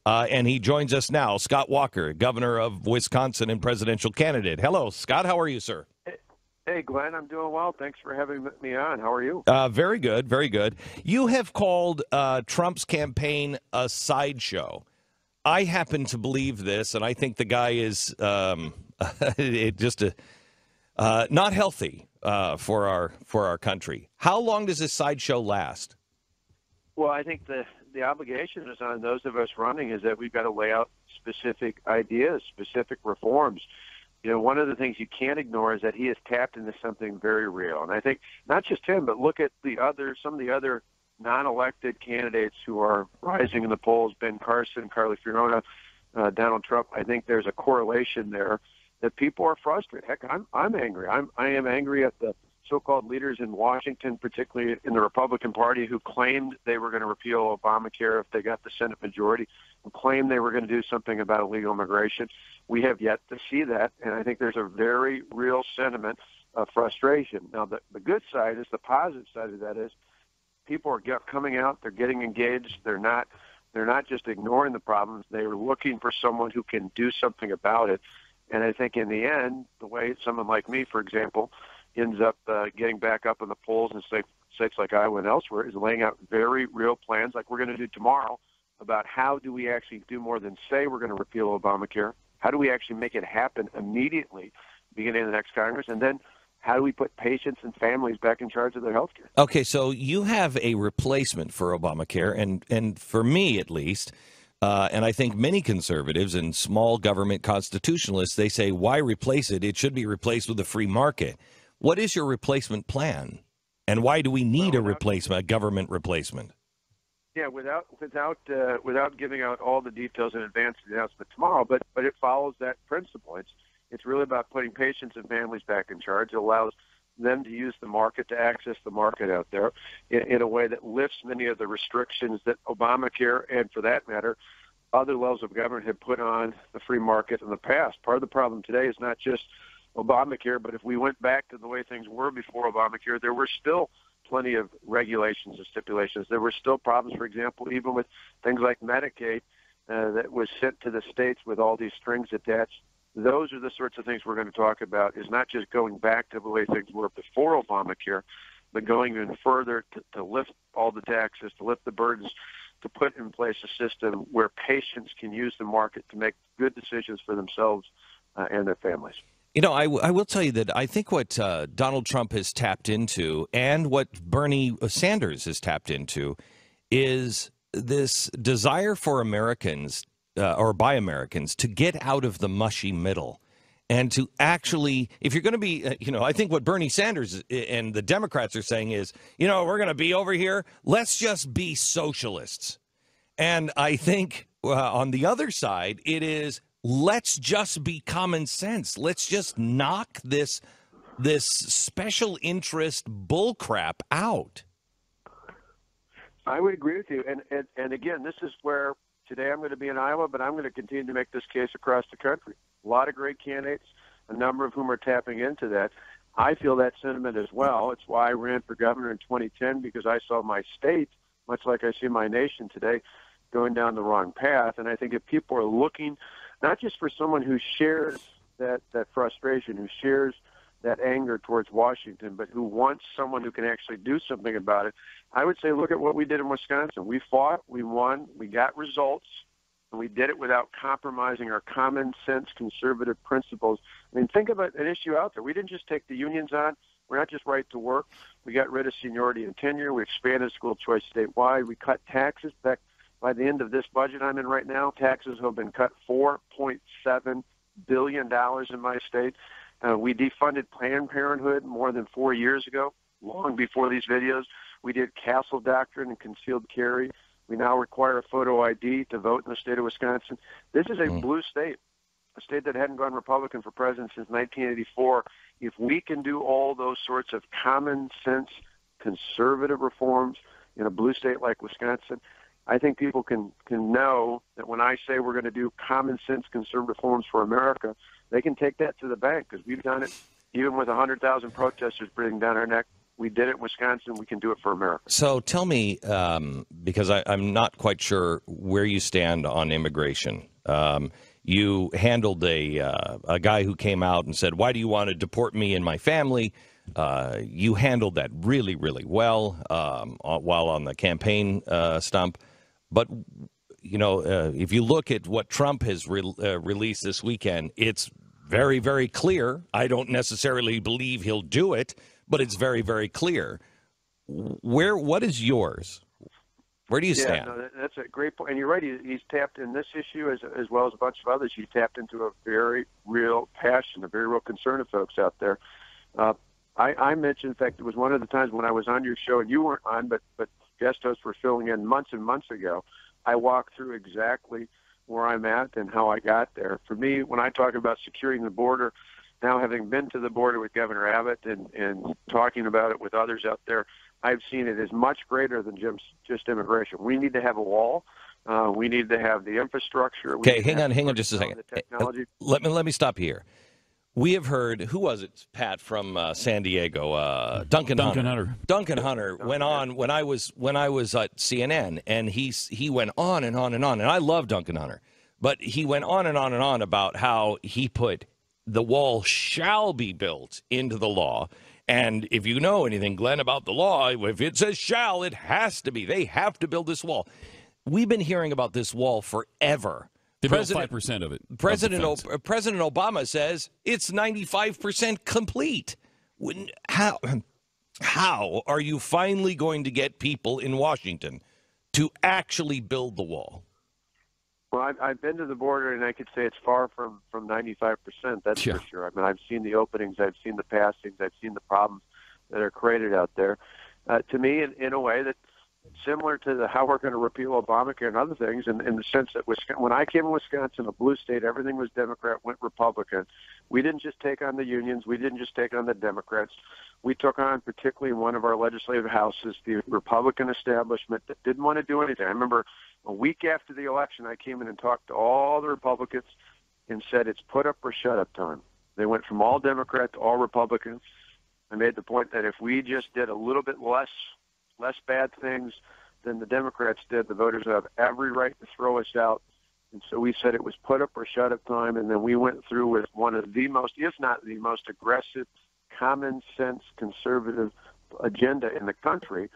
And he joins us now, Scott Walker, governor of Wisconsin and presidential candidate. Hello, Scott. How are you, sir? Hey, Glenn, I'm doing well. Thanks for having me on. How are you? Very good, very good. You have called Trump's campaign a sideshow. I happen to believe this, and I think the guy is not healthy for our country. How long does this sideshow last? Well, I think the obligation is on those of us running is that we've got to lay out specific ideas, specific reforms. You know, one of the things you can't ignore is that he has tapped into something very real. And I think not just him, but look at some of the other non-elected candidates who are rising in the polls, Ben Carson, Carly Fiorina, Donald Trump. I think there's a correlation there that people are frustrated. Heck, I'm angry. I am angry at the so-called leaders in Washington, particularly in the Republican Party, who claimed they were going to repeal Obamacare if they got the Senate majority, who claimed they were going to do something about illegal immigration. We have yet to see that, and I think there's a very real sentiment of frustration. Now, the good side is, the positive side of that is, people are coming out, they're getting engaged, they're not just ignoring the problems, they're looking for someone who can do something about it. And I think in the end, the way someone like me, for example, ends up getting back up in the polls in states like Iowa and elsewhere, is laying out very real plans like we're going to do tomorrow about how do we actually do more than say we're going to repeal Obamacare. How do we actually make it happen immediately, beginning of the next Congress? And then how do we put patients and families back in charge of their health care? Okay, so you have a replacement for Obamacare, and for me at least, and I think many conservatives and small government constitutionalists, they say, why replace it? It should be replaced with a free market. What is your replacement plan, and why do we need a government replacement? Yeah, without giving out all the details in advance of the announcement tomorrow, but it follows that principle. It's really about putting patients and families back in charge. It allows them to use the market, to access the market out there in a way that lifts many of the restrictions that Obamacare, and for that matter, other levels of government have put on the free market in the past. Part of the problem today is not just Obamacare, but if we went back to the way things were before Obamacare, there were still plenty of regulations and stipulations. There were still problems, for example, even with things like Medicaid that was sent to the states with all these strings attached. Those are the sorts of things we're going to talk about, is not just going back to the way things were before Obamacare, but going even further to lift all the taxes, to lift the burdens, to put in place a system where patients can use the market to make good decisions for themselves and their families. You know, I will tell you that I think what Donald Trump has tapped into and what Bernie Sanders has tapped into is this desire for Americans or by Americans to get out of the mushy middle and to actually, if you're going to be, I think what Bernie Sanders and the Democrats are saying is, we're going to be over here. Let's just be socialists. And I think on the other side, it is, let's just be common sense. Let's just knock this special interest bullcrap out. I would agree with you. And again, this is where today I'm going to be in Iowa, but I'm going to continue to make this case across the country. A lot of great candidates, a number of whom are tapping into that. I feel that sentiment as well. It's why I ran for governor in 2010, because I saw my state, much like I see my nation today, going down the wrong path. And I think if people are looking not just for someone who shares that frustration, who shares that anger towards Washington, but who wants someone who can actually do something about it, I would say look at what we did in Wisconsin. We fought, we won, we got results, and we did it without compromising our common sense conservative principles. I mean, think about an issue out there. We didn't just take the unions on. We're not just right to work. We got rid of seniority and tenure. We expanded school choice statewide. We cut taxes. In fact, by the end of this budget I'm in right now, taxes have been cut $4.7 billion in my state. We defunded Planned Parenthood more than 4 years ago, long before these videos. We did castle doctrine and concealed carry. We now require a photo ID to vote in the state of Wisconsin. This is a blue state, a state that hadn't gone Republican for president since 1984. If we can do all those sorts of common sense conservative reforms in a blue state like Wisconsin, I think people can know that when I say we're going to do common sense conservative reforms for America, they can take that to the bank, because we've done it even with 100,000 protesters breathing down our neck. We did it in Wisconsin. We can do it for America. So tell me, because I'm not quite sure where you stand on immigration. You handled a guy who came out and said, "Why do you want to deport me and my family?" You handled that really, really well while on the campaign stump. But, if you look at what Trump has released this weekend, it's very, very clear. I don't necessarily believe he'll do it, but it's very, very clear. What is yours? Where do you stand? No, that's a great point. And you're right. He's tapped in this issue as well as a bunch of others. He's tapped into a very real passion, a very real concern of folks out there. I mentioned, in fact, it was one of the times when I was on your show and you weren't on, but guest hosts were filling in months and months ago. I walked through exactly where I'm at and how I got there. For me, when I talk about securing the border, now having been to the border with Governor Abbott and talking about it with others out there, I've seen it as much greater than just immigration. We need to have a wall. We need to have the infrastructure. Okay, hang on just a second. The technology. Let me stop here. We have heard, who was it, Pat, from San Diego? Duncan Hunter. Duncan Hunter went on when I was at CNN, and he went on and on and on. And I love Duncan Hunter, but he went on and on and on about how he put the wall shall be built into the law. And if you know anything, Glenn, about the law, if it says shall, it has to be. They have to build this wall. We've been hearing about this wall forever. They built 5% of it. President Obama says it's 95% complete. How are you finally going to get people in Washington to actually build the wall? Well, I've been to the border, and I could say it's far from 95%. That's for sure. I mean, I've seen the openings, I've seen the passings, I've seen the problems that are created out there. To me, in a way that similar to how we're going to repeal Obamacare and other things, in the sense that when I came to Wisconsin, a blue state, everything was Democrat, went Republican. We didn't just take on the unions. We didn't just take on the Democrats. We took on, particularly in one of our legislative houses, the Republican establishment that didn't want to do anything. I remember a week after the election, I came in and talked to all the Republicans and said it's put up or shut up time. They went from all Democrat to all Republicans. I made the point that if we just did a little bit less bad things than the Democrats did, the voters have every right to throw us out. And so we said it was put up or shut up time, and then we went through with one of the most, if not the most aggressive, common sense, conservative agenda in the country.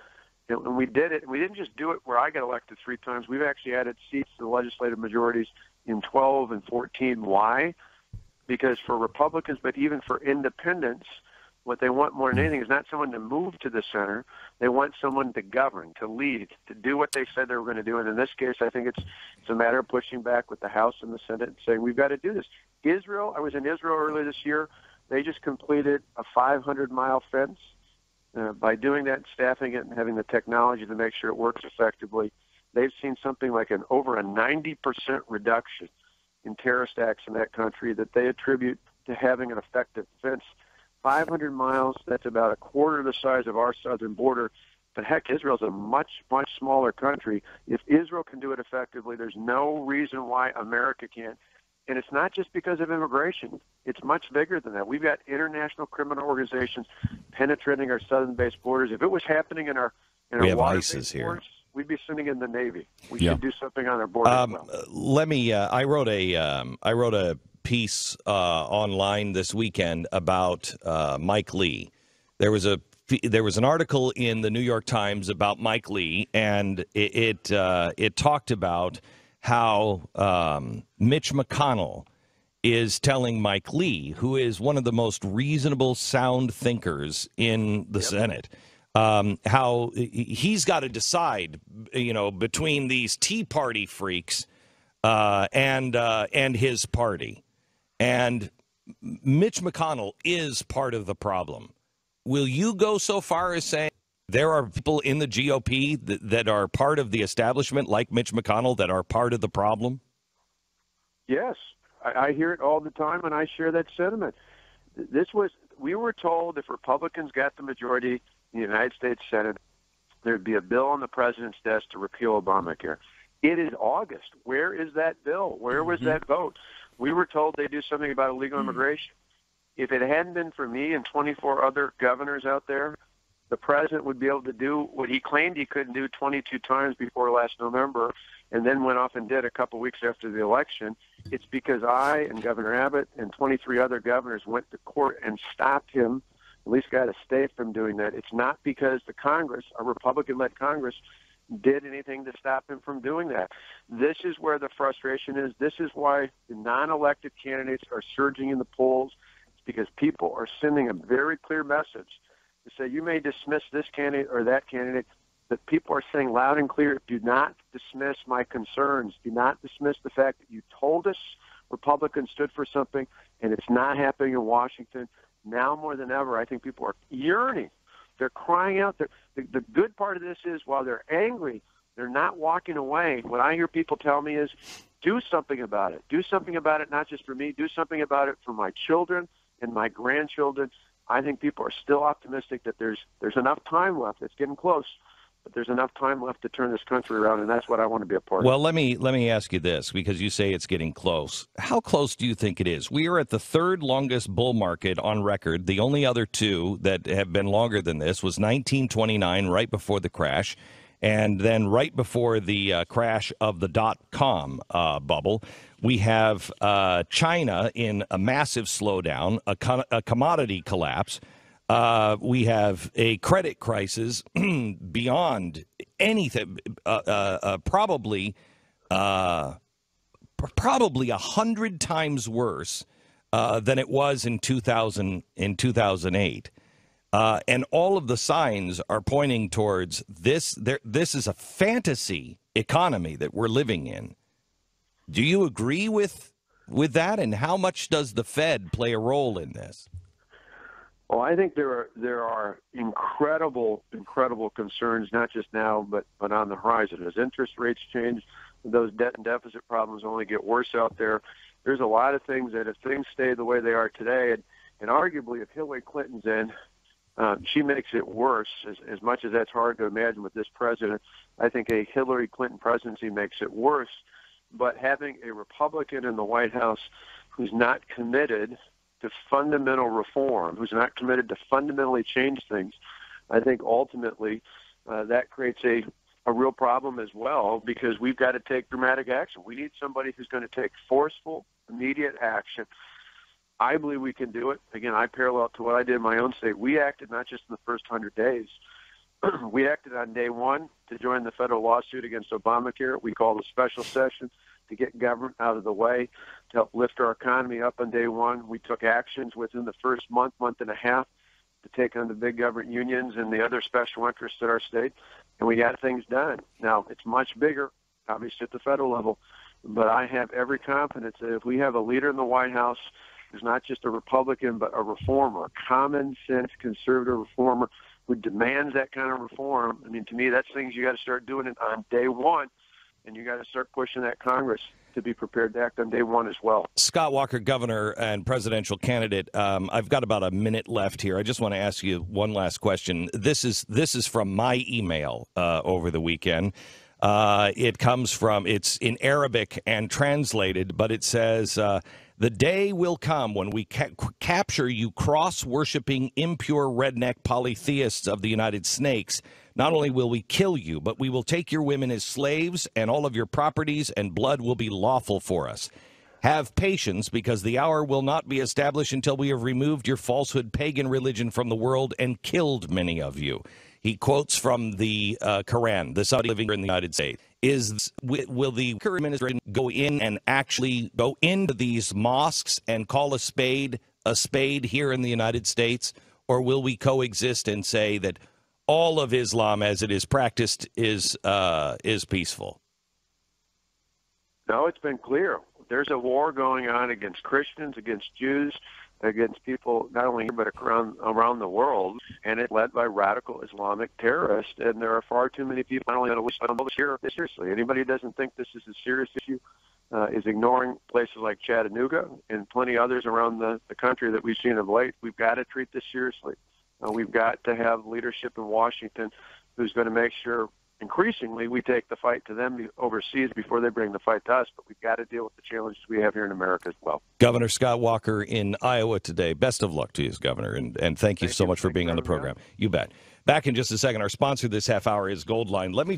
And we did it. We didn't just do it where I got elected 3 times. We've actually added seats to the legislative majorities in 12 and 14. Why? Because for Republicans, but even for independents, what they want more than anything is not someone to move to the center. They want someone to govern, to lead, to do what they said they were going to do. And in this case, I think it's a matter of pushing back with the House and the Senate and saying, we've got to do this. Israel, I was in Israel earlier this year. They just completed a 500-mile fence. By doing that, staffing it, and having the technology to make sure it works effectively, they've seen something like over a 90% reduction in terrorist acts in that country that they attribute to having an effective fence. 500 miles, that's about a quarter the size of our southern border. But heck, Israel's a much, much smaller country. If Israel can do it effectively, there's no reason why America can't. And it's not just because of immigration. It's much bigger than that. We've got international criminal organizations penetrating our southern-based borders. If it was happening in our water-based borders, we'd be sitting in the Navy. We should do something on our border as well. Let me. I wrote a piece online this weekend about Mike Lee. There was an article in the New York Times about Mike Lee, and it talked about how Mitch McConnell is telling Mike Lee, who is one of the most reasonable, sound thinkers in the Senate, how he's got to decide, between these Tea Party freaks and his party. And Mitch McConnell is part of the problem. Will you go so far as saying there are people in the GOP that are part of the establishment, like Mitch McConnell, that are part of the problem? Yes, I hear it all the time, and I share that sentiment. We were told if Republicans got the majority in the United States Senate, there'd be a bill on the president's desk to repeal Obamacare. It is August. Where is that bill? Where was that vote? We were told they'd do something about illegal immigration. If it hadn't been for me and 24 other governors out there, the president would be able to do what he claimed he couldn't do 22 times before last November, and then went off and did a couple weeks after the election. It's because I and Governor Abbott and 23 other governors went to court and stopped him, at least got a stay from doing that. It's not because the Congress, a Republican-led Congress, did anything to stop him from doing that. This is where the frustration is. This is why the non-elected candidates are surging in the polls. It's because people are sending a very clear message to say, you may dismiss this candidate or that candidate, but people are saying loud and clear, do not dismiss my concerns. Do not dismiss the fact that you told us Republicans stood for something, and it's not happening in Washington. Now more than ever, I think people are yearning. They're crying out. The good part of this is while they're angry, they're not walking away. What I hear people tell me is, do something about it. Do something about it, not just for me. Do something about it for my children and my grandchildren. I think people are still optimistic that there's enough time left. It's getting close, but there's enough time left to turn this country around, and that's what I want to be a part of. Well, let me ask you this, because you say it's getting close. How close do you think it is? We are at the third longest bull market on record. The only other two that have been longer than this was 1929, right before the crash, and then right before the crash of the dot-com bubble. We have China in a massive slowdown, a commodity collapse. We have a credit crisis beyond anything, probably 100 times worse than it was in 2008. And all of the signs are pointing towards this. This is a fantasy economy that we're living in. Do you agree with that? And how much does the Fed play a role in this? Well, I think there are incredible concerns, not just now, but on the horizon. As interest rates change, those debt and deficit problems only get worse out there. There's a lot of things that if things stay the way they are today, and arguably if Hillary Clinton's in, she makes it worse. As much as that's hard to imagine with this president, I think a Hillary Clinton presidency makes it worse. But having a Republican in the White House who's not committed to fundamental reform, who's not committed to fundamentally change things, I think ultimately that creates a real problem as well, because we've got to take dramatic action. We need somebody who's going to take forceful, immediate action. I believe we can do it. Again, I parallel to what I did in my own state. We acted not just in the first 100 days. We acted on day one to join the federal lawsuit against Obamacare. We called a special session to get government out of the way, to help lift our economy up on day one. We took actions within the first month and a half to take on the big government unions and the other special interests in our state, and we got things done. Now, it's much bigger, obviously, at the federal level, but I have every confidence that if we have a leader in the White House who's not just a Republican, but a reformer, a common-sense conservative reformer who demands that kind of reform, I mean, to me, that's things you got to start doing it on day one, and you got to start pushing that Congress to be prepared to act on day one as well. Scott Walker, governor and presidential candidate. I've got about a minute left here. I just want to ask you one last question. This is from my email over the weekend. It comes from, it's in Arabic and translated, but it says, the day will come when we capture you cross-worshiping, impure redneck polytheists of the United Snakes. Not only will we kill you, but we will take your women as slaves, and all of your properties and blood will be lawful for us. Have patience, because the hour will not be established until we have removed your falsehood pagan religion from the world and killed many of you. He quotes from the Quran, the Saudi living in the United States. Will the current administration go in and actually go into these mosques and call a spade here in the United States? Or will we coexist and say that all of Islam as it is practiced is peaceful? No, it's been clear. There's a war going on against Christians, against Jews, against people not only here but around the world, and it's led by radical Islamic terrorists. And there are far too many people not only going to hear this seriously. Anybody who doesn't think this is a serious issue is ignoring places like Chattanooga and plenty others around the country that we've seen of late. We've got to treat this seriously. We've got to have leadership in Washington who's going to make sure increasingly we take the fight to them overseas before they bring the fight to us. But we've got to deal with the challenges we have here in America as well. Governor Scott Walker in Iowa today. Best of luck to you, Governor, and thank you so much for being on the program. You bet. Back in just a second. Our sponsor this half hour is Goldline. Let me